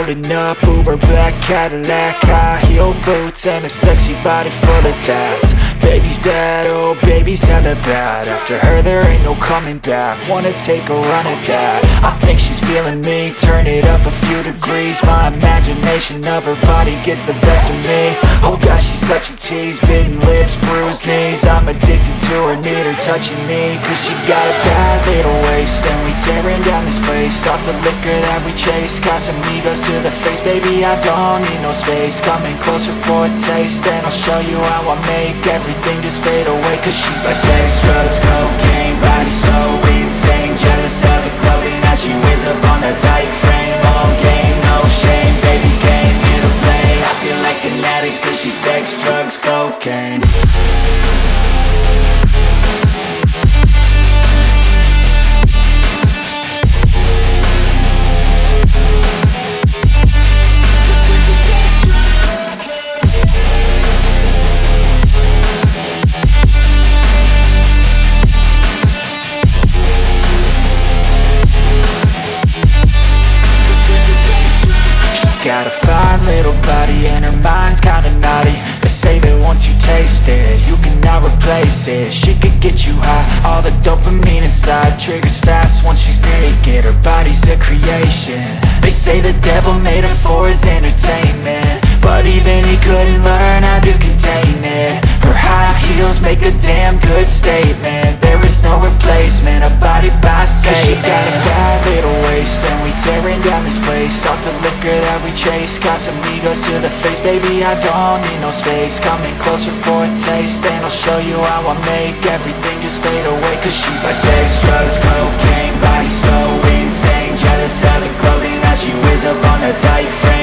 Rolling up, Uber black Cadillac, high heel boots and a sexy body full of tats. Baby's bad, oh baby's hella bad. After her there ain't no coming back. Wanna take a run at that. I think she's feeling me, turn it up a few degrees. My imagination of her body gets the best of me. Oh gosh, she's such a tease, bitten lips, bruised knees. I'm addicted to her, need her touching me, cause she got a bad little waist. And we tearing down this place, off the liquor that we chase. Casamigos to the face, baby I don't need no space. Coming closer for a taste, and I'll show you how I make everything just fade away. Cause she's like sex, drugs, cocaine, body so insane. Jealous of the clothing that she wears up on that tight frame. All game, no shame, baby came here to play. I feel like an addict cause she's sex, drugs, cocaine. Got a fine little body and her mind's kinda naughty. They say that once you taste it, you cannot replace it. She could get you high, all the dopamine inside triggers fast once she's naked. Her body's a creation. They say the devil made her for his entertainment, but even he couldn't learn how to contain it. Her high heels make a damn good statement. There is no replacement, a body by Satan. Cause she got a bad little waist, and we tearing down this place, off the liquor that we chase. Casamigos to the face, baby I don't need no space. Coming closer for a taste, and I'll show you how I make everything just fade away. Cause she's like sex, drugs, cocaine, body so insane. Jealous of the clothing that she wears up on a tight frame.